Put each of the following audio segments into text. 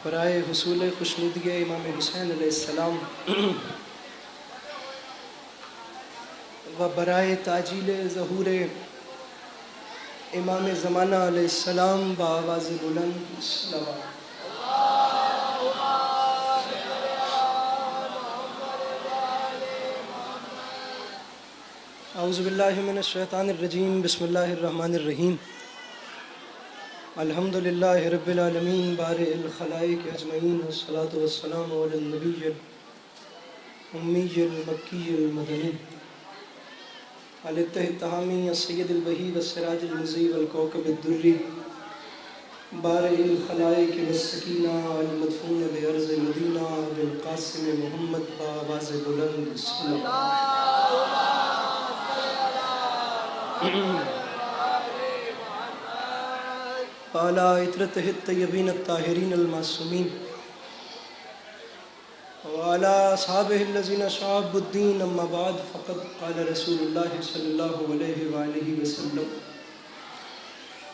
برائے حصول خوشنودی امام حسین علیہ السلام و برائے تعجیل ظہور امام زمانہ علیہ السلام بآواز بلند صلوات۔ اعوذ باللہ من الشیطان الرجیم، بسم اللہ الرحمن الرحیم۔ الحمد للہ رب العالمین بارئ الخلائق اجمعین، والصلاة والسلام علی النبی الامی المکی المدنی علی الطہ التہامی السید البہی والسراج المضیء والکوکب الدری بارئ الخلائق والسکینہ المدفون بارض مدینہ بالقاسم محمد بآواز بلند صلوات۔ وعلی عطرتہ الطیبین الطاہرین المعصومین وعلی اصحابہ الذین شعبوا الدین، اما بعد فقد قال رسول اللہ صلی اللہ علیہ وآلہ وسلم،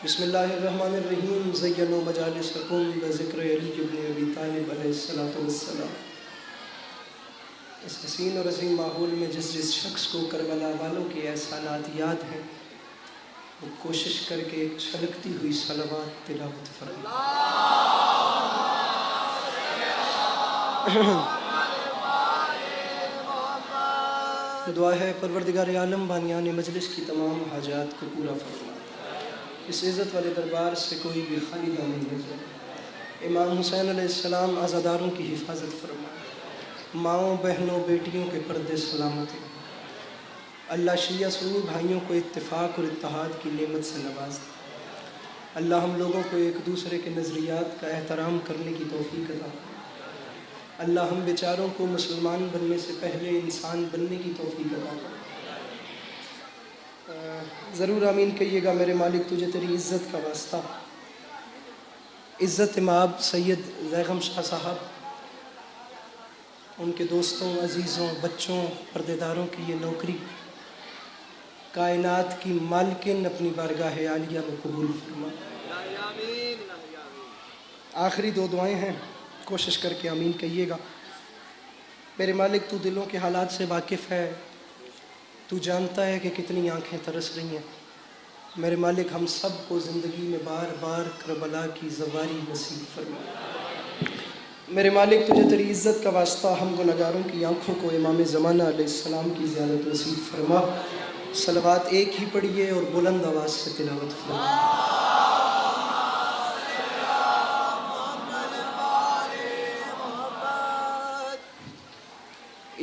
بسم اللہ الرحمن الرحیم، زینوا مجالسکم بذکر علی بن ابی طالب علیہ السلام۔ اس حسین اور عظیم ماحول میں جس شخص کو کربلا والوں کے احسانات یاد ہیں، وہ کوشش کر کے ایک چھلکتی ہوئی صلوات تلاوت فرمائے۔ دعا ہے پروردگار عالم بانیان مجلس کی تمام حاجات کو پورا فرما، اس عزت والے دربار سے کوئی بھی خالی دامن نہ جائے۔ امام حسین علیہ السلام عزاداروں کی حفاظت فرما، ماؤں بہنوں بیٹیوں کے پردے سلامت ہیں۔ اللہ شیعہ سنی بھائیوں کو اتفاق اور اتحاد کی نعمت سے نواز دے۔ اللہ ہم لوگوں کو ایک دوسرے کے نظریات کا احترام کرنے کی توفیق عطا فرما۔ اللہ ہم بیچاروں کو مسلمان بننے سے پہلے انسان بننے کی توفیق عطا فرما۔ ضرور آمین کہیے گا۔ میرے مالک تجھے تیری عزت کا واسطہ، عزت امام سید زیغم شاہ صاحب، ان کے دوستوں، عزیزوں، بچوں، پردے داروں کی یہ نوکری کائنات کی مالکن اپنی بارگاہ عالیہ میں قبول فرما۔ آخری دو دعائیں ہیں، کوشش کر کے آمین کہیے گا۔ میرے مالک تو دلوں کے حالات سے واقف ہے، تو جانتا ہے کہ کتنی آنکھیں ترس رہی ہیں۔ میرے مالک ہم سب کو زندگی میں بار بار کربلا کی زواری نصیب فرما۔ میرے مالک تجھے تیری عزت کا واسطہ ہم گنہگاروں کی آنکھوں کو امام زمانہ علیہ السلام کی زیارت نصیب فرما۔ صلوات ایک ہی پڑھیے اور بلند آواز سے تلاوت فرما۔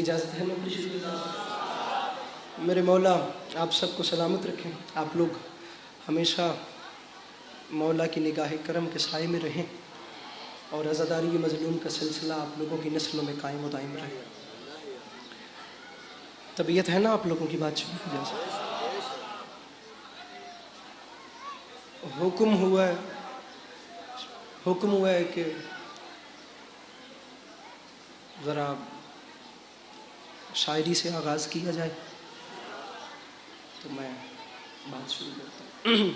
اجازت ہے نوکری شروع کرنے؟ میرے مولا آپ سب کو سلامت رکھیں، آپ لوگ ہمیشہ مولا کی نگاہ کرم کے سائے میں رہیں، اور عزاداری مظلوم کا سلسلہ آپ لوگوں کی نسلوں میں قائم و دائم رہے۔ طبیعت ہے نا آپ لوگوں کی بات شروع کی جائے؟ حکم ہوا ہے کہ ذرا شاعری سے آغاز کیا جائے، تو میں بات شروع کرتا ہوں۔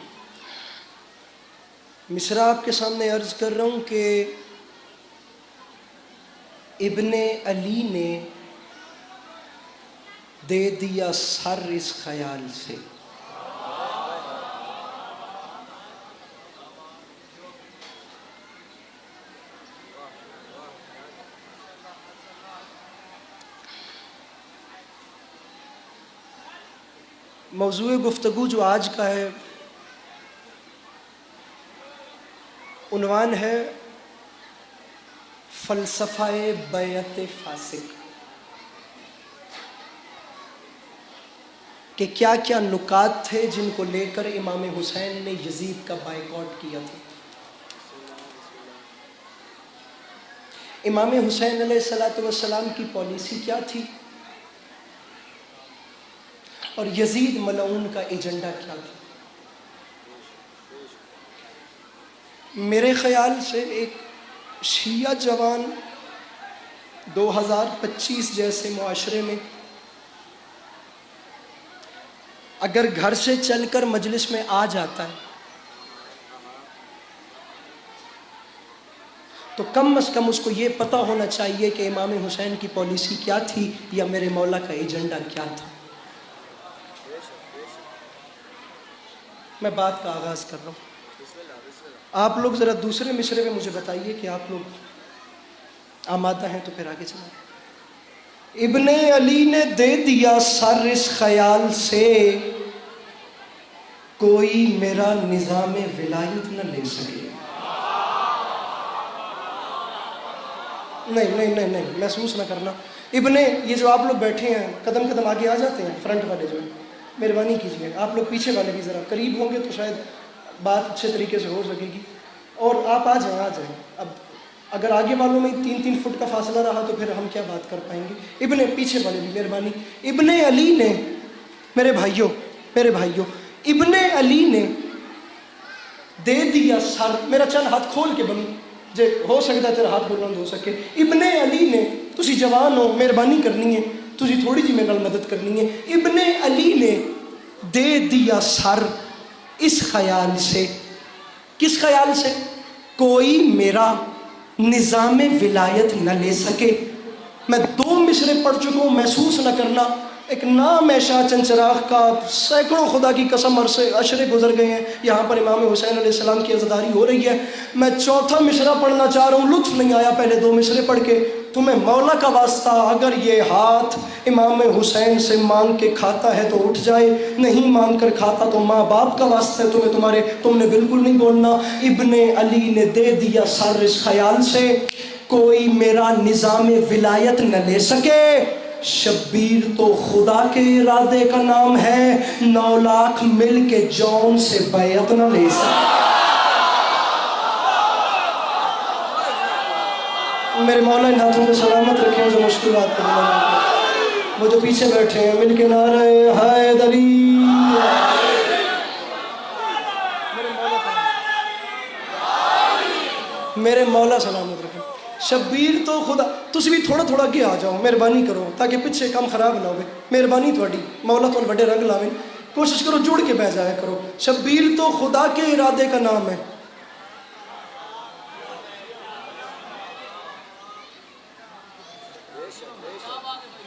مصرع آپ کے سامنے عرض کر رہا ہوں کہ ابن علی نے دے دیا سر اس خیال سے، موضوع گفتگو جو آج کا ہے، عنوان ہے فلسفہ بیعت فاسق، کہ کیا کیا نکات تھے جن کو لے کر امام حسین نے یزید کا بائیکاٹ کیا تھا۔ امام حسین علیہ السلام کی پالیسی کیا تھی، اور یزید ملعون کا ایجنڈا کیا تھا۔ میرے خیال سے ایک شیعہ جوان 2025 جیسے معاشرے میں اگر گھر سے چل کر مجلس میں آ جاتا ہے تو کم از کم اس کو یہ پتہ ہونا چاہیے کہ امام حسین کی پالیسی کیا تھی یا میرے مولا کا ایجنڈا کیا تھا۔ میں بات کا آغاز کر رہا ہوں۔ آپ لوگ ذرا دوسرے مصرعے میں مجھے بتائیے کہ آپ لوگ آمادہ ہیں تو پھر آگے چلائیں۔ ابن علی نے دے دیا سر اس خیال سے، کوئی میرا نظام ولایت نہ لے سکے۔ نہیں محسوس نہ کرنا۔ یہ جو آپ لوگ بیٹھے ہیں قدم قدم آگے آ جاتے ہیں، فرنٹ والے جو ہیں مہربانی کیجیے، آپ لوگ پیچھے والے بھی ذرا قریب ہوں گے تو شاید بات اچھے طریقے سے ہو سکے گی، اور آپ آ جائیں۔ اب اگر آگے والوں میں 3-3 فٹ کا فاصلہ رہا تو پھر ہم کیا بات کر پائیں گے۔ پیچھے والے بھی مہربانی۔ ابن علی نے، میرے بھائیوں ابن علی نے دے دیا سر، میرا چند ہاتھ کھول کے بنو جے ہو سکتا ہے تیرا ہاتھ بلند ہو سکے۔ ابن علی نے، تسی جوان ہو، مہربانی کرنی ہے، تسی تھوڑی جی میرے نال مدد کرنی ہے۔ ابن علی نے دے دیا سر اس خیال سے، کس خیال سے؟ کوئی میرا نظام ولایت نہ لے سکے۔ میں 2 مصرے پڑھ چکا ہوں، محسوس نہ کرنا۔ ایک نام ہے شاہ چند چراغ کا، سینکڑوں خدا کی قسم عشرے گزر گئے ہیں، یہاں پر امام حسین علیہ السلام کی عزاداری ہو رہی ہے۔ میں 4تھا مصرع پڑھنا چاہ رہا ہوں، لطف نہیں آیا پہلے 2 مصرے پڑھ کے۔ تمہیں مولا کا واسطہ، اگر یہ ہاتھ امام حسین سے مانگ کے کھاتا ہے تو اٹھ جائے، نہیں مانگ کر کھاتا تو ماں باپ کا واسطہ ہے تم نے بالکل نہیں بولنا۔ ابن علی نے دے دیا سر اس خیال سے، کوئی میرا نظام ولایت نہ لے سکے۔ شبیر تو خدا کے ارادے کا نام ہے، 9 لاکھ مل کے جون سے بیعت نہ لے سکے۔ میرے مولا ان ہاتھوں کو سلامت رکھیں جو مشکلات کو دور، وہ جو پیچھے بیٹھے ہیں مل کے نعرہ حیدری۔ میرے مولا سلامت رکھیں۔ شبیر تو خدا، تسی بھی تھوڑا تھوڑا اگے آ جاؤ، مہربانی کرو تاکہ پیچھے کام خراب نہ ہوئے، مہربانی تھوڑی، مولا تو بڑے رنگ لاویں، کوشش کرو جڑ کے بیٹھ جایا کرو۔ شبیر تو خدا کے ارادے کا نام ہے،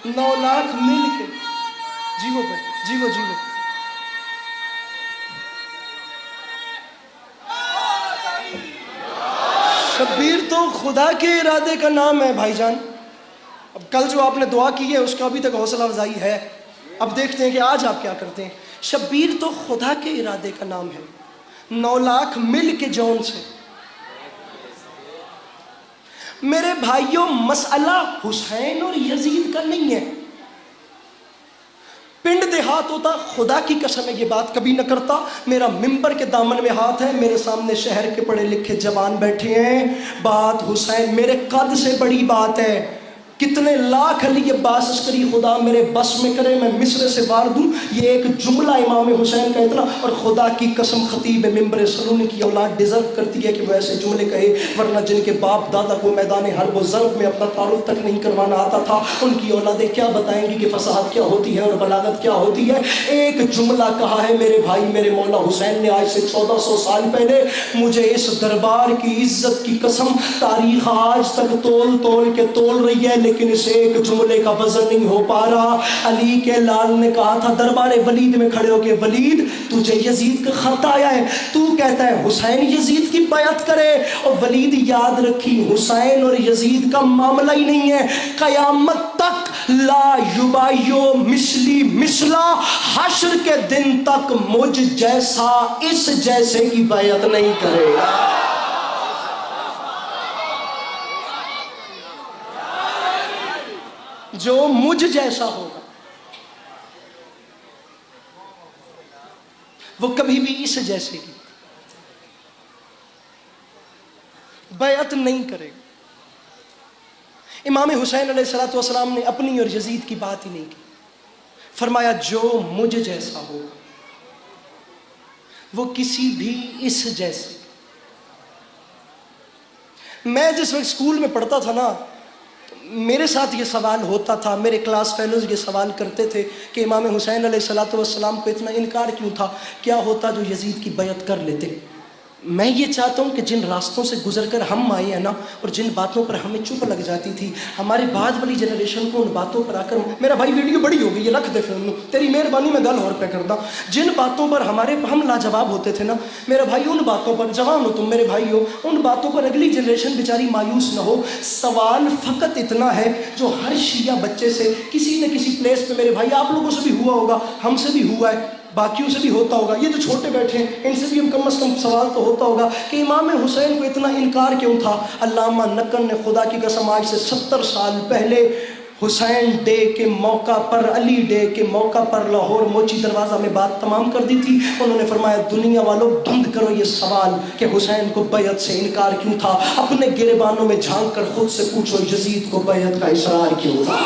9 لاکھ مل کے جیو پہ جیو۔ شبیر تو خدا کے ارادے کا نام ہے بھائی جان۔ اب کل جو آپ نے دعا کی ہے اس کا ابھی تک حوصلہ افزائی ہے، اب دیکھتے ہیں کہ آج آپ کیا کرتے ہیں۔ شبیر تو خدا کے ارادے کا نام ہے، 9 لاکھ مل کے جون سے۔ میرے بھائیوں، مسئلہ حسین اور یزید کا نہیں ہے۔ پنڈ دیہات ہوتا، خدا کی قسم ہے یہ بات کبھی نہ کرتا۔ میرا ممبر کے دامن میں ہاتھ ہے، میرے سامنے شہر کے پڑھے لکھے جوان بیٹھے ہیں، بات حسین میرے قد سے بڑی بات ہے۔ کتنے لاکھ علی عباس عسکری خدا میرے بس میں کرے، میں مصرے سے وار دوں یہ ایک جملہ امام حسین کا اتنا، اور خدا کی قسم خطیب ممبر سنون کی اولاد ڈیزرو کرتی ہے کہ وہ ایسے جملے کہے، ورنہ جن کے باپ دادا کو میدان حرب و ضرب میں اپنا تعارف تک نہیں کروانا آتا تھا، ان کی اولادیں کیا بتائیں گی کہ فصاحت کیا ہوتی ہے اور بلاغت کیا ہوتی ہے۔ ایک جملہ کہا ہے میرے بھائی، میرے مولا حسین نے آج سے 1400 سال پہلے، مجھے اس دربار کی عزت کی قسم، تاریخ آج تک تول کے تول رہی ہے لیکن اس ایک جملے کا وزن نہیں ہو پا رہا۔ علی کے لال نے کہا تھا دربار ولید میں کھڑے ہو کے، ولید تجھے یزید کا خط آیا ہے، تو کہتا ہے حسین یزید کی بیعت کرے، اور ولید یاد رکھی حسین اور یزید کا معاملہ ہی نہیں ہے، قیامت تک لا یبایو مثلی مثلا، حشر کے دن تک مجھ جیسا اس جیسے کی بیعت نہیں کرے گا۔ جو مجھ جیسا ہوگا وہ کبھی بھی اس جیسے کی بیعت نہیں کرے گا۔ امام حسین علیہ السلام نے اپنی اور یزید کی بات ہی نہیں کی، فرمایا جو مجھ جیسا ہوگا وہ کسی بھی اس جیسے۔ میں جس وقت اسکول میں پڑھتا تھا نا، میرے ساتھ یہ سوال ہوتا تھا، میرے کلاس فیلوز یہ سوال کرتے تھے کہ امام حسین علیہ السلام کو اتنا انکار کیوں تھا، کیا ہوتا جو یزید کی بیعت کر لیتے۔ میں یہ چاہتا ہوں کہ جن راستوں سے گزر کر ہم آئے ہیں نا، اور جن باتوں پر ہمیں چپ لگ جاتی تھی، ہمارے بعد والی جنریشن کو ان باتوں پر آ کر، میرا بھائی ویڈیو بڑی ہو گئی ہے، رکھ دے فلم، تیری مہربانی میں گل اور پہ کرتا، جن باتوں پر ہم لاجواب ہوتے تھے نا میرا بھائی، ان باتوں پر جوان ہو تم میرے بھائی ہو، ان باتوں پر اگلی جنریشن بیچاری مایوس نہ ہو۔ سوال فقط اتنا ہے جو ہر شیعہ بچے سے کسی نہ کسی پلیس پہ، میرے بھائی آپ لوگوں سے بھی ہوا ہوگا، ہم سے بھی ہوا ہے، باقیوں سے بھی ہوتا ہوگا، یہ جو چھوٹے بیٹھے ہیں ان سے بھی ہم کم از کم سوال تو ہوتا ہوگا کہ امام حسین کو اتنا انکار کیوں تھا؟ علامہ نقل نے خدا کی قسم آج سے 70 سال پہلے حسین ڈے کے موقع پر، علی ڈے کے موقع پر لاہور موچی دروازہ میں بات تمام کر دی تھی۔ انہوں نے فرمایا دنیا والوں بند کرو یہ سوال کہ حسین کو بیعت سے انکار کیوں تھا، اپنے گریبانوں میں جھانک کر خود سے پوچھو یزید کو بیعت کا اصرار کیوں تھا۔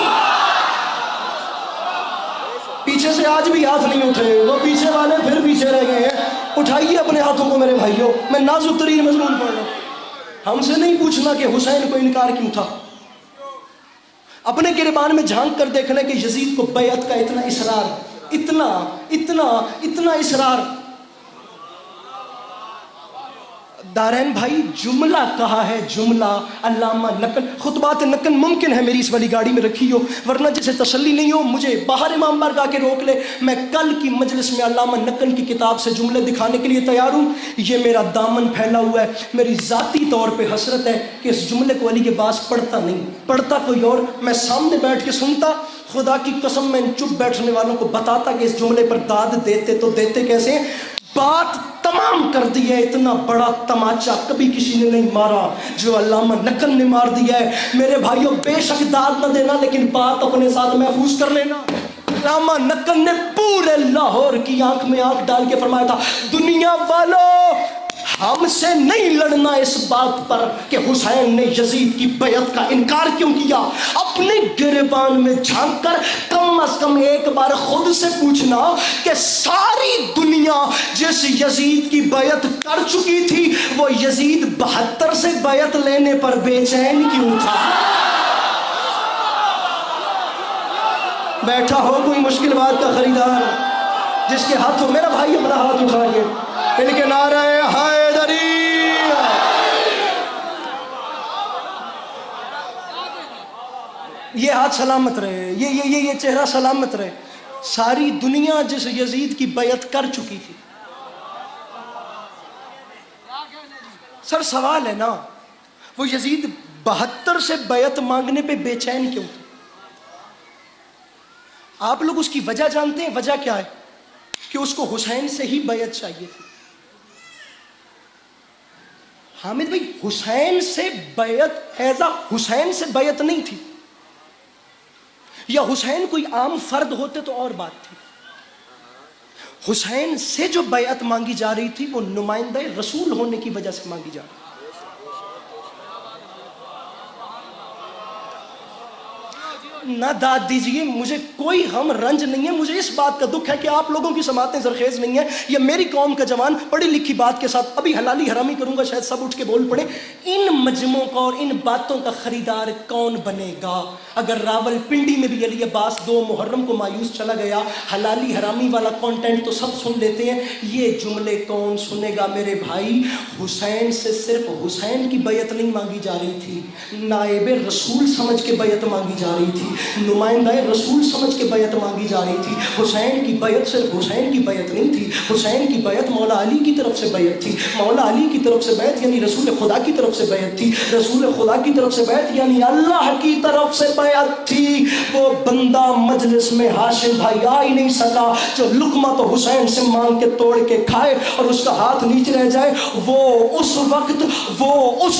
پیچھے سے آج بھی ہاتھ نہیں اٹھے، وہ پیچھے والے پھر پیچھے رہ گئے ہیں، اٹھائیے اپنے ہاتھوں کو میرے بھائیوں، میں نازک ترین مضمون پڑھ رہا ہوں۔ ہم سے نہیں پوچھنا کہ حسین کو انکار کیوں تھا، اپنے گریبان میں جھانک کر دیکھنا کہ یزید کو بیعت کا اتنا اصرار، اتنا اتنا اتنا اصرار۔ دارین بھائی جملہ کہا ہے، جملہ علامہ نقل، خطبات نقل ممکن ہے میری اس والی گاڑی میں رکھی ہو، ورنہ جسے تسلی نہیں ہو مجھے باہر امام بارگاہ کے روک لے، میں کل کی مجلس میں علامہ نقل کی کتاب سے جملے دکھانے کے لیے تیار ہوں۔ یہ میرا دامن پھیلا ہوا ہے، میری ذاتی طور پہ حسرت ہے کہ اس جملے کو علی عباس پڑھتا نہیں، پڑھتا کوئی اور، میں سامنے بیٹھ کے سنتا، خدا کی قسم میں ان چپ بیٹھنے والوں کو بتاتا کہ اس جملے پر داد دیتے تو دیتے کیسے؟ بات تمام کر دی ہے، اتنا بڑا تماچا کبھی کسی نے نہیں مارا جو علامہ نقل نے مار دیا ہے۔ میرے بھائیوں بے شک داد نہ دینا لیکن بات اپنے ساتھ محفوظ کر لینا۔ علامہ نقل نے پورے لاہور کی آنکھ میں آنکھ ڈال کے فرمایا تھا دنیا والوں ہم سے نہیں لڑنا اس بات پر کہ حسین نے یزید کی بیعت کا انکار کیوں کیا، اپنے گریبان میں جھانک کر کم از کم ایک بار خود سے پوچھنا کہ ساری دنیا جس یزید کی بیعت کر چکی تھی وہ یزید 72 سے بیعت لینے پر بے چین کیوں تھا؟ بیٹھا ہو کوئی مشکل بات کا خریدار جس کے ہاتھوں، میرا بھائی اپنا ہاتھ اٹھائیے، ان کے نعرہ حیدری، یہ ہاتھ سلامت رہے، یہ چہرہ سلامت رہے۔ ساری دنیا جس یزید کی بیعت کر چکی تھی۔ سر سوال ہے نا، وہ یزید 72 سے بیعت مانگنے پہ بے چین کیوں تھا؟ آپ لوگ اس کی وجہ جانتے ہیں؟ وجہ کیا ہے؟ کہ اس کو حسین سے ہی بیعت چاہیے تھی۔ حامد بھائی حسین سے بیعت ایزا حسین سے بیعت نہیں تھی، یا حسین کوئی عام فرد ہوتے تو اور بات تھی۔ حسین سے جو بیعت مانگی جا رہی تھی وہ نمائندہ رسول ہونے کی وجہ سے مانگی جا رہی تھی۔ نہ داد دیجئے، مجھے کوئی غم رنج نہیں ہے، مجھے اس بات کا دکھ ہے کہ آپ لوگوں کی سماعتیں زرخیز نہیں ہیں۔ یہ میری قوم کا جوان پڑھی لکھی بات کے ساتھ، ابھی حلالی حرامی کروں گا شاید سب اٹھ کے بول پڑے، ان مجموعوں کا اور ان باتوں کا خریدار کون بنے گا؟ اگر راول پنڈی میں بھی علی عباس 2 محرم کو مایوس چلا گیا، حلالی حرامی والا کانٹینٹ تو سب سن لیتے ہیں، یہ جملے کون سنے گا؟ میرے بھائی حسین سے صرف حسین کی بیعت نہیں مانگی جا رہی تھی، نائب رسول سمجھ کے بیعت مانگی جا رہی تھی، نمائندہ رسول سمجھ کے بیعت مانگی جا رہی تھی۔ حسین کی بیعت صرف حسین کی بیعت نہیں تھی، حسین کی بیعت مولا علی کی طرف سے بیعت تھی، مولا علی کی طرف سے بیعت یعنی رسول خدا کی طرف سے بیعت تھی، رسول خدا کی طرف سے بیعت یعنی اللہ کی طرف سے بیعت تھی۔ وہ بندہ مجلس میں ہاشم بھائی آ ہی نہیں سکا جو لقمہ تو حسین سے مانگ کے توڑ کے کھائے اور اس کا ہاتھ نیچے رہ جائے، وہ اس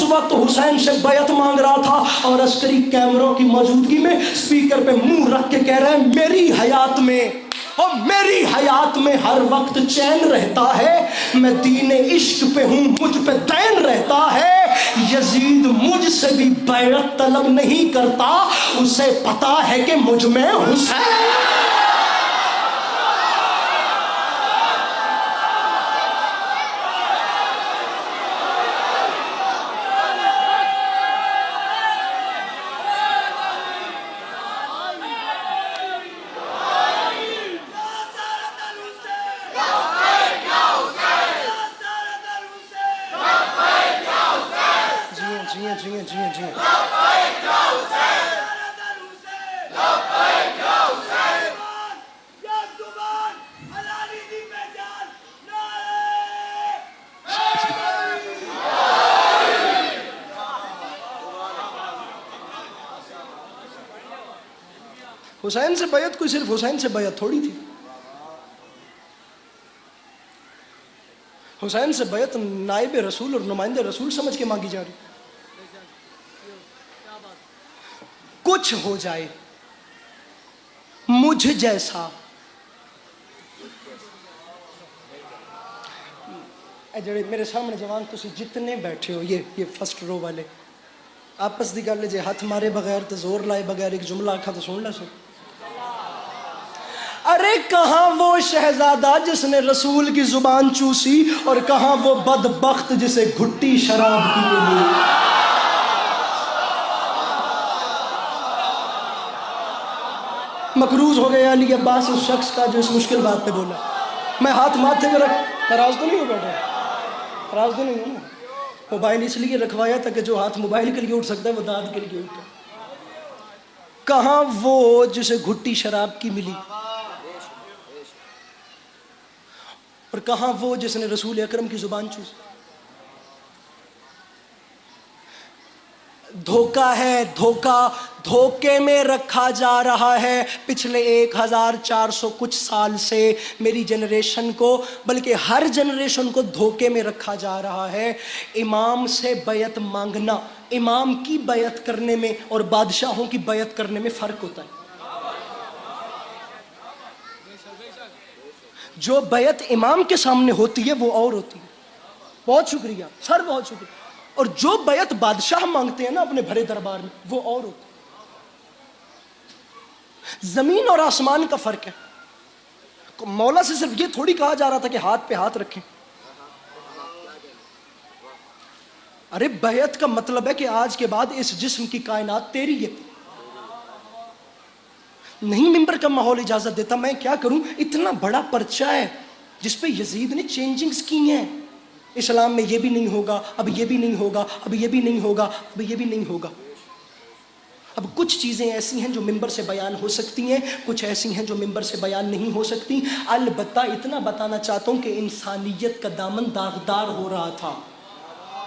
وقت حسین سے بیعت مانگ رہا تھا اور عسکری کیمروں کی موجودگی میں اسپیکر پہ منہ رکھ کے کہہ رہے ہیں میری حیات میں ہر وقت چین رہتا ہے، میں دین عشق پہ ہوں مجھ پہ دین رہتا ہے، یزید مجھ سے بھی بیعت طلب نہیں کرتا، اسے پتا ہے کہ مجھ میں حسین۔ حسین سے بیعت کوئی صرف حسین سے بیعت تھوڑی تھی. حسین سے بیعت نائب رسول اور نمائندے رسول سمجھ کے مانگی جا رہی. کچھ ہو جائے مجھ جیسا. اے جڑے میرے سامنے جوان تسی جتنے بیٹھے ہو یہ فرسٹ رو والے آپس دی گل جے ہاتھ مارے بغیر تے زور لائے بغیر ایک جملہ آکھا تو سن لے سو. ارے کہاں وہ شہزادہ جس نے رسول کی زبان چوسی اور کہاں وہ بدبخت جسے گھٹی شراب کی ملی. مقروض ہو گیا علی عباس اس شخص کا جو اس مشکل بات پہ بولا. میں ہاتھ ماتھے میں رکھ ناراض تو نہیں ہو بیٹھا, ناراض تو نہیں ہوں. موبائل اس لیے رکھوایا تھا کہ جو ہاتھ موبائل کے لیے اٹھ سکتا ہے وہ داد کے لیے اٹھے. کہاں وہ جسے گھٹی شراب کی ملی اور کہاں وہ جس نے رسول اکرم کی زبان چوسی. دھوکہ ہے دھوکہ, دھوکے میں رکھا جا رہا ہے پچھلے 1400 کچھ سال سے میری جنریشن کو, بلکہ ہر جنریشن کو دھوکے میں رکھا جا رہا ہے. امام سے بیعت مانگنا, امام کی بیعت کرنے میں اور بادشاہوں کی بیعت کرنے میں فرق ہوتا ہے. جو بیعت امام کے سامنے ہوتی ہے وہ اور ہوتی ہے. بہت شکریہ سر, بہت شکریہ. اور جو بیعت بادشاہ مانگتے ہیں نا اپنے بھرے دربار میں وہ اور ہوتی ہے. زمین اور آسمان کا فرق ہے. مولا سے صرف یہ تھوڑی کہا جا رہا تھا کہ ہاتھ پہ ہاتھ رکھیں. ارے بیعت کا مطلب ہے کہ آج کے بعد اس جسم کی کائنات تیری ہے. نہیں ممبر کا ماحول اجازت دیتا, میں کیا کروں. اتنا بڑا پرچہ ہے جس پہ یزید نے چینجنگز کی ہیں. اسلام میں یہ بھی نہیں ہوگا, اب یہ بھی نہیں ہوگا, اب یہ بھی نہیں ہوگا, اب یہ بھی نہیں ہوگا. اب کچھ چیزیں ایسی ہیں جو ممبر سے بیان ہو سکتی ہیں, کچھ ایسی ہیں جو ممبر سے بیان نہیں ہو سکتی. البتہ اتنا بتانا چاہتا ہوں کہ انسانیت کا دامن داغدار ہو رہا تھا.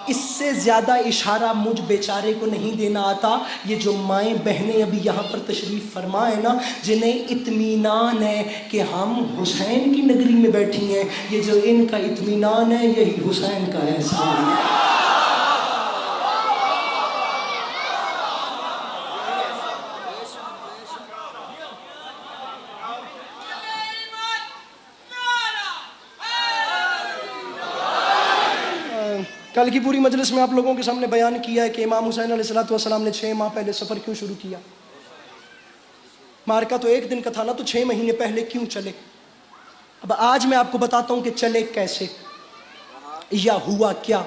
اس سے زیادہ اشارہ مجھ بیچارے کو نہیں دینا آتا. یہ جو مائیں بہنیں ابھی یہاں پر تشریف فرما ہے نا, جنہیں اطمینان ہے کہ ہم حسین کی نگری میں بیٹھی ہیں, یہ جو ان کا اطمینان ہے یہی حسین کا احسان ہے. کل کی پوری مجلس میں آپ لوگوں کے سامنے بیان کیا ہے کہ امام حسین علیہ السلام نے 6 ماہ پہلے سفر کیوں شروع کیا. مارکا تو 1 دن کا تھا نا, تو 6 مہینے پہلے کیوں چلے. اب آج میں آپ کو بتاتا ہوں کہ چلے کیسے یا ہوا کیا.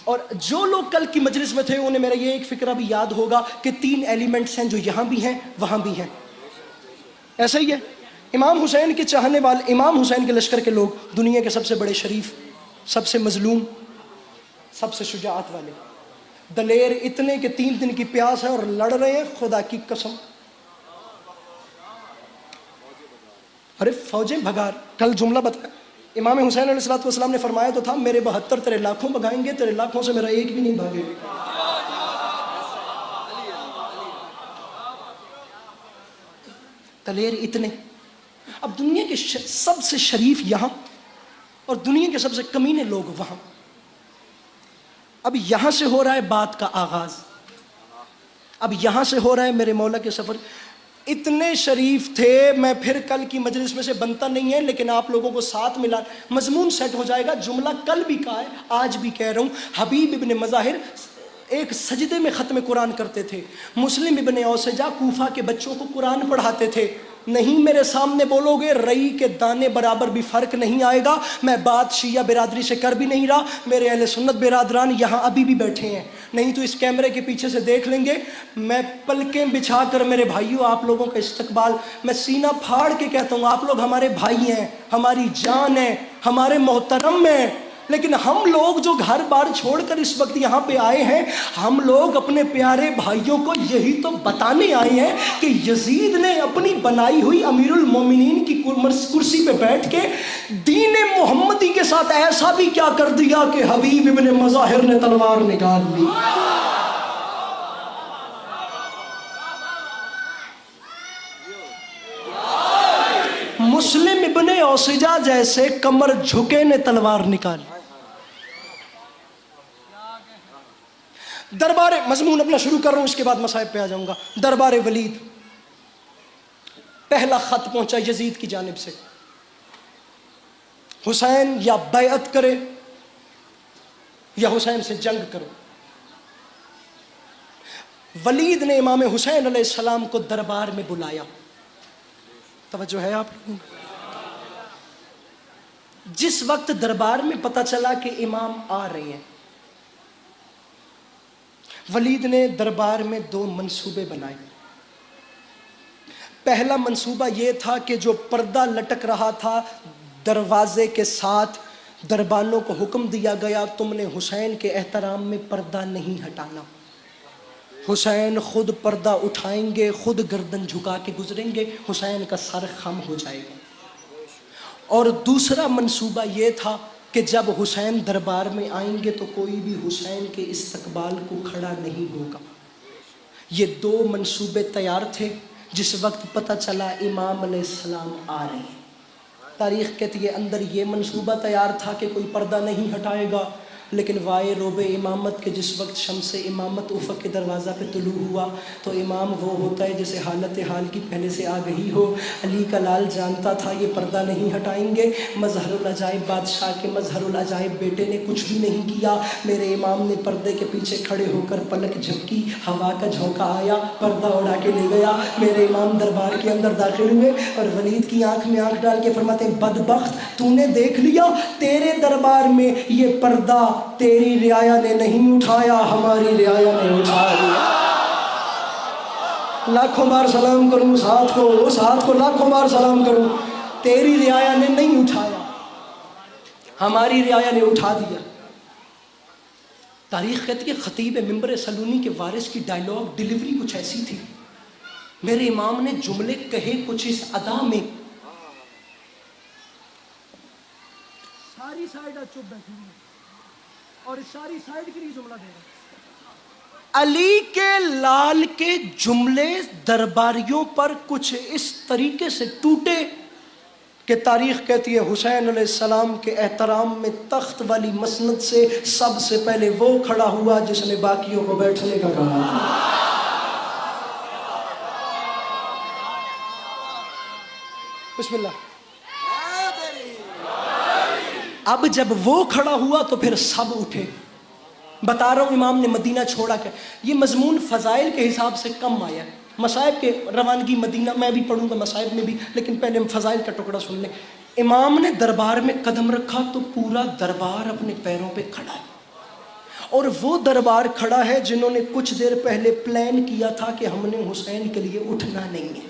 اور جو لوگ کل کی مجلس میں تھے انہیں میرا یہ ایک فکرہ بھی یاد ہوگا کہ 3 ایلیمنٹس ہیں جو یہاں بھی ہیں وہاں بھی ہیں. ایسا ہی ہے. امام حسین کے چاہنے والے, امام حسین کے لشکر کے لوگ دنیا کے سب سے بڑے شریف, سب سے مظلوم, سب سے شجاعت والے, دلیر اتنے کہ 3 دن کی پیاس ہے اور لڑ رہے ہیں خدا کی قسم. ارے فوجیں بھگا, کل جملہ بتایا امام حسین علیہ السلام نے فرمایا تو تھا, میرے 72 تیرے لاکھوں بھگائیں گے, تیرے لاکھوں سے میرا ایک بھی نہیں بھاگے گا. دلیر اتنے. اب دنیا کے سب سے شریف یہاں اور دنیا کے سب سے کمینے لوگ وہاں. اب یہاں سے ہو رہا ہے بات کا آغاز, اب یہاں سے ہو رہا ہے میرے مولا کے سفر. اتنے شریف تھے, میں پھر کل کی مجلس میں سے بنتا نہیں ہے لیکن آپ لوگوں کو ساتھ ملا, مضمون سیٹ ہو جائے گا. جملہ کل بھی کہا ہے آج بھی کہہ رہا ہوں. حبیب ابن مظاہر ایک سجدے میں ختم قرآن کرتے تھے. مسلم ابن اوسجا کوفہ کے بچوں کو قرآن پڑھاتے تھے. نہیں میرے سامنے بولو گے رئی کے دانے برابر بھی فرق نہیں آئے گا. میں بات شیعہ برادری سے کر بھی نہیں رہا, میرے اہل سنت برادران یہاں ابھی بھی بیٹھے ہیں, نہیں تو اس کیمرے کے پیچھے سے دیکھ لیں گے. میں پلکیں بچھا کر میرے بھائیوں آپ لوگوں کا استقبال, میں سینہ پھاڑ کے کہتا ہوں آپ لوگ ہمارے بھائی ہیں, ہماری جان ہیں, ہمارے محترم ہیں. لیکن ہم لوگ جو گھر بار چھوڑ کر اس وقت یہاں پہ آئے ہیں، ہم لوگ اپنے پیارے بھائیوں کو یہی تو بتانے آئے ہیں کہ یزید نے اپنی بنائی ہوئی امیر المومنین کی کرسی پہ بیٹھ کے دین محمدی کے ساتھ ایسا بھی کیا کر دیا کہ حبیب ابن مظاہر نے تلوار نکال لی۔ مسلم ابن اوسجہ جیسے کمر جھکے نے تلوار نکالی۔ دربار مضمون اپنا شروع کر رہا ہوں، اس کے بعد مصائب پہ آ جاؤں گا۔ دربار ولید، پہلا خط پہنچا یزید کی جانب سے، حسین یا بیعت کرے یا حسین سے جنگ کرو۔ ولید نے امام حسین علیہ السلام کو دربار میں بلایا۔ توجہ ہے آپ لوگوں؟ جس وقت دربار میں پتہ چلا کہ امام آ رہے ہیں، ولید نے دربار میں 2 منصوبے بنائے۔ پہلا منصوبہ یہ تھا کہ جو پردہ لٹک رہا تھا دروازے کے ساتھ، دربانوں کو حکم دیا گیا تم نے حسین کے احترام میں پردہ نہیں ہٹانا۔ حسین خود پردہ اٹھائیں گے، خود گردن جھکا کے گزریں گے، حسین کا سر خم ہو جائے گا۔ اور دوسرا منصوبہ یہ تھا کہ جب حسین دربار میں آئیں گے تو کوئی بھی حسین کے استقبال کو کھڑا نہیں ہوگا۔ یہ 2 منصوبے تیار تھے جس وقت پتہ چلا امام علیہ السلام آ رہے ہیں۔ تاریخ کہتی ہے اندر یہ منصوبہ تیار تھا کہ کوئی پردہ نہیں ہٹائے گا، لیکن وائے روب امامت کے جس وقت شمس امامت افق کے دروازہ پہ طلوع ہوا تو امام وہ ہوتا ہے جسے حالت حال کی پہلے سے آگہی ہو۔ علی کا لال جانتا تھا یہ پردہ نہیں ہٹائیں گے۔ مظہر العجائب بادشاہ کے مظہر العجائب بیٹے نے کچھ بھی نہیں کیا۔ میرے امام نے پردے کے پیچھے کھڑے ہو کر پلک جھپکی، ہوا کا جھونکا آیا، پردہ اڑا کے لے گیا۔ میرے امام دربار کے اندر داخل ہوئے اور ولید کی آنکھ میں آنکھ ڈال کے فرماتے ہیں بدبخت، تو نے دیکھ لیا تیرے دربار میں یہ پردہ تیری رعایا نے نہیں اٹھایا، ہماری رعایا نے اٹھا لیا۔ لاکھوں بار سلام کروں اس ہاتھ کو لاکھوں بار سلام کروں۔ تیری رعایا نے نہیں اٹھایا، ہماری رعایا نے اٹھا دیا۔ تاریخ کہتی ہے خطیب منبر سلونی کے وارث کی ڈائیلاگ ڈیلیوری کچھ ایسی تھی، میرے امام نے جملے کہے کچھ اس ادا میں، ساری سائیڈ چپ بیٹھی ہوئی اور اس ساری سائیڈ کے لیے جملہ دے رہا۔ علی کے لال کے جملے درباریوں پر کچھ اس طریقے سے ٹوٹے کہ تاریخ کہتی ہے حسین علیہ السلام کے احترام میں تخت والی مسند سے سب سے پہلے وہ کھڑا ہوا جس نے باقیوں کو بیٹھنے کا کہا تھا۔ بسم اللہ۔ اب جب وہ کھڑا ہوا تو پھر سب اٹھے۔ بتا رہا ہوں امام نے مدینہ چھوڑا کہ یہ مضمون فضائل کے حساب سے کم آیا ہے، مصائب کے روانگی مدینہ میں بھی پڑھوں گا مصائب میں بھی، لیکن پہلے ہم فضائل کا ٹکڑا سن لیں۔ امام نے دربار میں قدم رکھا تو پورا دربار اپنے پیروں پہ کھڑا ہے، اور وہ دربار کھڑا ہے جنہوں نے کچھ دیر پہلے پلان کیا تھا کہ ہم نے حسین کے لیے اٹھنا نہیں ہے۔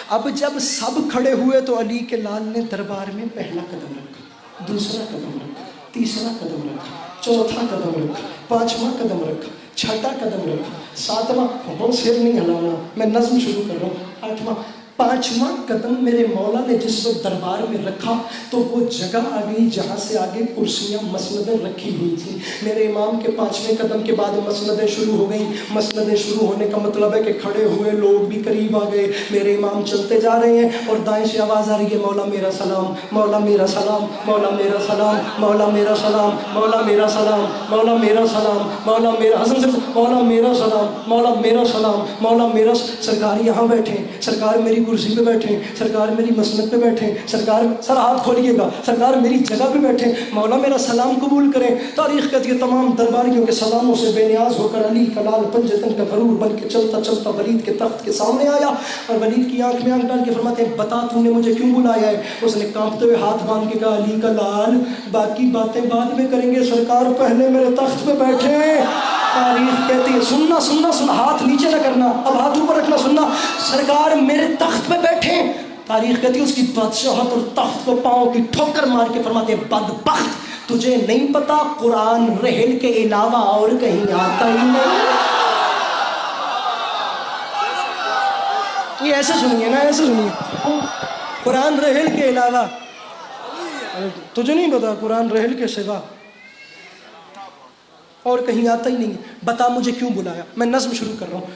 اب جب سب کھڑے ہوئے تو علی کے لال نے دربار میں پہلا قدم رکھا، دوسرا قدم رکھا، تیسرا قدم رکھا، چوتھا قدم رکھا، پانچواں قدم رکھا، چھٹا قدم رکھا، ساتواں، سر نہیں ہلانا، میں نظم شروع کر رہا ہوں، آٹھواں، پانچواں قدم میرے مولا نے جس وقت دربار میں رکھا تو وہ جگہ آ گئی جہاں سے آگے کرسیاں مسندیں رکھی ہوئی تھیں۔ میرے امام کے پانچویں قدم کے بعد مسندیں شروع ہو گئیں۔ مسندیں شروع ہونے کا مطلب ہے کہ کھڑے ہوئے لوگ بھی قریب آ گئے۔ میرے امام چلتے جا رہے ہیں اور دائیں سے آواز آ رہی ہے مولا میرا سلام، مولا میرا سلام، مولا میرا سلام، مولا میرا سلام، مولا میرا سلام، مولا میرا سلام، مولا میرا حسن سے مولا میرا سلام، مولا میرا سلام، مولا میرا سرکار یہاں بیٹھے، سرکار میری کرسی پہ بیٹھے، سرکار میری مسند پہ بیٹھے، سرکار سر ہاتھ کھولیے گا، سرکار میری جگہ پہ بیٹھے، مولا میرا سلام قبول کریں۔ تاریخ کہتی ہے تمام درباریوں کے سلاموں سے بے نیاز ہو کر علی کا لال پنجتن کا غرور بن کے چلتا چلتا ولید کے تخت کے سامنے آیا اور ولید کی آنکھ میں آنکھ ڈال کے فرماتے ہیں بتا تو نے مجھے کیوں بلایا ہے؟ اس نے کانپتے ہوئے ہاتھ باندھ کے کہا علی کا لال باقی باتیں بعد میں کریں گے، سرکار پہلے میرے تخت پہ بیٹھے۔ تاریخ کہتی ہے سننا سننا سننا، ہاتھ نیچے نہ کرنا، اب ہاتھ اوپر رکھنا، سننا، سرکار میرے تخت پہ بیٹھے۔ تاریخ کہتی ہے اس کی بادشاہت اور تخت کو پاؤں کی ٹھوکر مار کے فرماتے ہیں بدبخت، تجھے نہیں پتا قرآن رحل کے علاوہ اور کہیں آتا ہی نہیں. یہ ایسے سنیے نا، ایسے سنیے. قرآن رحل کے علاوہ تجھے نہیں پتا قرآن رحل کے سوا اور کہیں آتا ہی نہیں. بتا مجھے کیوں بلایا. میں نظم شروع کر رہا ہوں.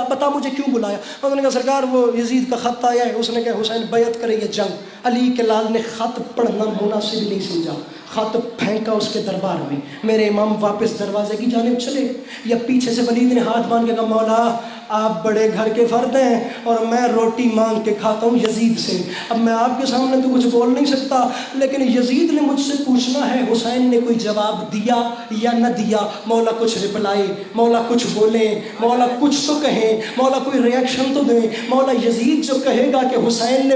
بتا مجھے کیوں بلایا. انہوں نے کہا سرکار وہ یزید کا خط آیا ہے، اس نے کہا حسین بیعت کرے یہ جنگ. علی کے لال نے خط پڑھنا مناسب نہیں سمجھا، خط پھینکا اس کے دربار میں. میرے امام واپس دروازے کی جانب چلے، یا پیچھے سے ولید نے ہاتھ باندھ کے کہا مولا آپ بڑے گھر کے فرد ہیں اور میں روٹی مانگ کے کھاتا ہوں یزید سے. اب میں آپ کے سامنے تو کچھ بول نہیں سکتا، لیکن یزید نے مجھ سے پوچھنا ہے حسین نے کوئی جواب دیا یا نہ دیا. مولا کچھ رپلائی، مولا کچھ بولیں، مولا کچھ تو کہیں، مولا کوئی ریاکشن تو دیں. مولا یزید جو کہے گا کہ حسین نے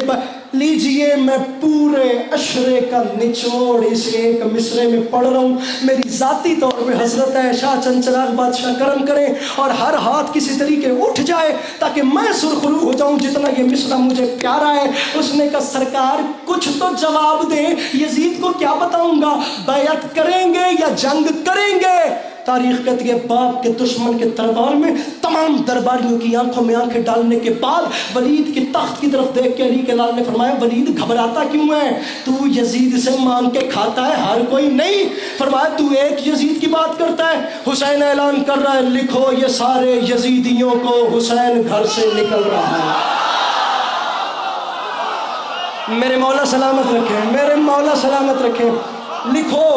لیجئے میں پورے اشرے کا نچوڑ اس ایک مصرے میں پڑھ رہا ہوں. میری ذاتی طور پہ حضرت ہے شاہ چند چراغ بادشاہ کرم کریں اور ہر ہاتھ کسی طریقے اٹھ جائے تاکہ میں سرخرو ہو جاؤں جتنا یہ مصرع مجھے پیارا ہے. اس نے کہا سرکار کچھ تو جواب دیں، یزید کو کیا بتاؤں گا، بیعت کریں گے یا جنگ کریں گے. تاریخ کہتی ہے باپ کے دشمن کے دربار میں تمام درباریوں کی آنکھوں میں آنکھیں ڈالنے کے بعد ولید کی تخت کی طرف دیکھ کے علی کے لال نے فرمایا ولید گھبراتا کیوں ہے، تو یزید سے مانگ کے کھاتا ہے ہر کوئی نہیں. فرمایا تو ایک یزید کی بات کرتا ہے. حسین اعلان کر رہا ہے لکھو یہ سارے یزیدیوں کو حسین گھر سے نکل رہا ہے. میرے مولا سلامت رکھے، میرے مولا سلامت رکھے. لکھو.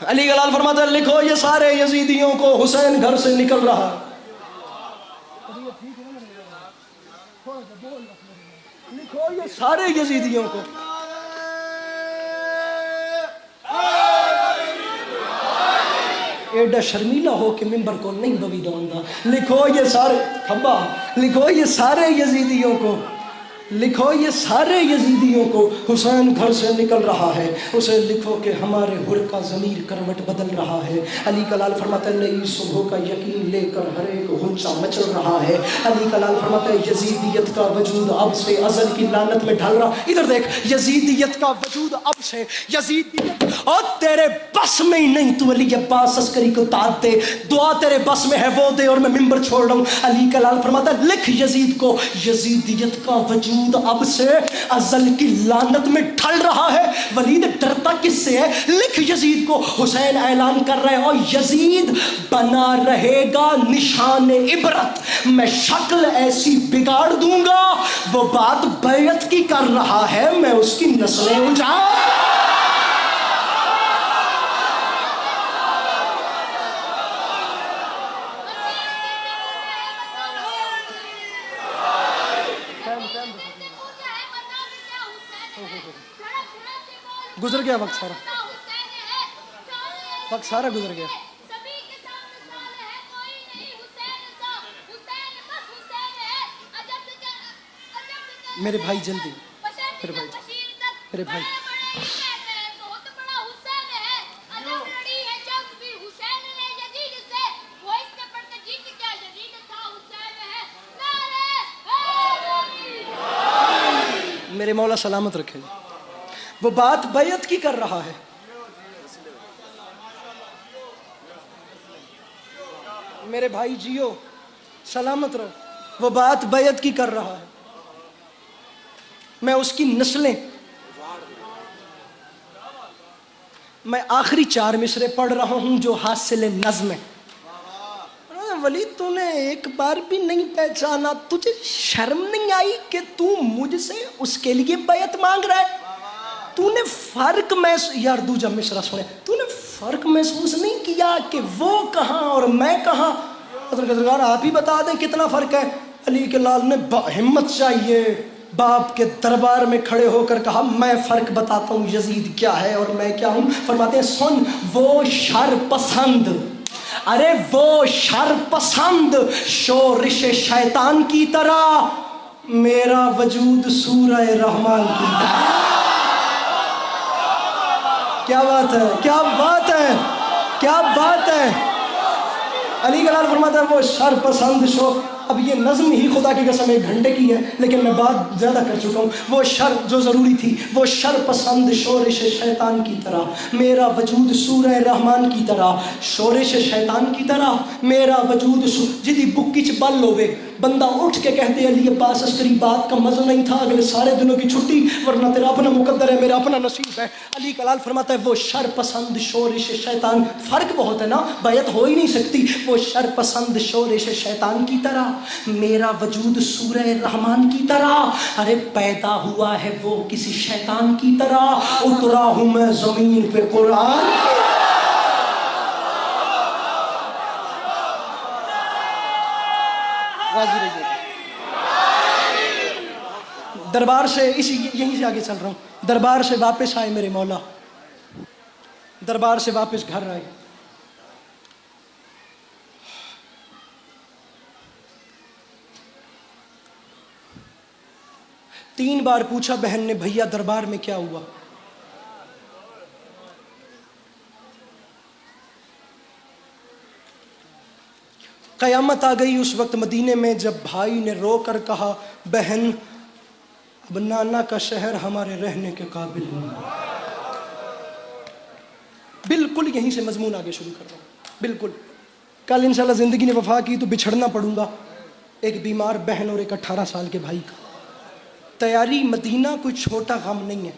علی گلال فرماتا ہے لکھو یہ سارے یزیدیوں کو حسین گھر سے نکل رہا ہے. لکھو یہ سارے یزیدیوں کو. ایڈا شرمیلا ہو کہ ممبر کو نہیں بوی دوندا. لکھو یہ سارے کھبا، لکھو یہ سارے یزیدیوں کو، لکھو یہ سارے یزیدیوں کو حسین گھر سے نکل رہا ہے. اسے لکھو کہ ہمارے ہر کا ضمیر کروٹ بدل رہا ہے. علی کا لال فرماتا ہے نئی صبح کا یقین لے کر ہر ایک غنچہ مچل رہا ہے. علی کا لال فرماتا ہے یزیدیت کا وجود اب سے ازل کی لعنت میں ڈھل رہا. ادھر دیکھ یزیدیت کا وجود اب سے، یزیدیت اور تیرے بس میں ہی نہیں. تو علی عباس عسکری کو داد دے، دعا تیرے بس میں ہے وہ دے اور میں ممبر چھوڑ رہا ہوں. علی کا لال فرماتا ہے لکھ یزید کو یزیدیت کا وجود اب سے ازل کی لعنت میں ڈھل رہا ہے. ولید ڈرتا کس سے ہے، لکھ یزید کو. حسین اعلان کر رہے ہیں اور یزید بنا رہے گا نشان عبرت. میں شکل ایسی بگاڑ دوں گا، وہ بات بیعت کی کر رہا ہے میں اس کی نسلیں اجاڑ. گزر گیا وقت سارا، وقت سارا گزر گیا. میرے بھائی جلدی، میرے بھائی، میرے بھائی میرے مولا سلامت رکھے. وہ بات بیعت کی کر رہا ہے. میرے بھائی جیو سلامت رہو. وہ بات بیعت کی کر رہا ہے. میں اس کی نسلیں، میں آخری 4 مصرے پڑھ رہا ہوں جو حاصل نظم ہے. ولید تو نے ایک بار بھی نہیں پہچانا، تجھے شرم نہیں آئی کہ تو مجھ سے اس کے لیے بیعت مانگ رہا ہے؟ تو نے فرق محسوس، یار دوجا مصرع سنے، تو نے فرق محسوس نہیں کیا کہ وہ کہاں اور میں کہاں؟ حضرت آپ ہی بتا دیں کتنا فرق ہے. علی کے لال نے ہمت چاہیے باپ کے دربار میں کھڑے ہو کر کہا میں فرق بتاتا ہوں یزید کیا ہے اور میں کیا ہوں. فرماتے ہیں سن وہ شر پسند، ارے وہ شر پسند شورش شیطان کی طرح، میرا وجود سورہ رحمان کی طرح. کیا بات ہے، کیا بات ہے، کیا بات ہے. علی گلال فرماتا ہے وہ شر پسند اب یہ نظم ہی خدا کی قسم 1 گھنٹے کی ہے، لیکن میں بات زیادہ کر چکا ہوں. وہ شر جو ضروری تھی، وہ شر پسند شورش شیطان کی طرح میرا وجود سورہ رحمان کی طرح، شورش شیطان کی طرح میرا وجود جدی بکی چ بل ہوئے بندہ اٹھ کے کہتے علی عباس عسکری بات کا مزہ نہیں تھا، اگلے سارے دنوں کی چھٹی، ورنہ تیرا اپنا مقدر ہے، میرا اپنا نصیب ہے. علی کلال فرماتا ہے وہ شر پسند شورش شیطان، فرق بہت ہے نا، بیعت ہو ہی نہیں سکتی. وہ شر پسند شورش شیطان کی طرح میرا وجود سورہ رحمان کی طرح، ارے پیدا ہوا ہے وہ کسی شیطان کی طرح، اترا ہوں میں زمین پہ قرآن کے. راضی رہیے. دربار سے یہیں سے آگے چل رہا ہوں. دربار سے واپس آئے میرے مولا، دربار سے واپس گھر آئے. تین بار پوچھا بہن نے بھیا دربار میں کیا ہوا. قیامت آ گئی اس وقت مدینے میں جب بھائی نے رو کر کہا بہن اب نانا کا شہر ہمارے رہنے کے قابل نہیں. بالکل یہیں سے مضمون آگے شروع کر رہا ہوں. بالکل کل انشاءاللہ زندگی نے وفا کی تو بچھڑنا پڑوں گا. ایک بیمار بہن اور ایک 18 سال کے بھائی کا. تیاری مدینہ کوئی چھوٹا غم نہیں ہے.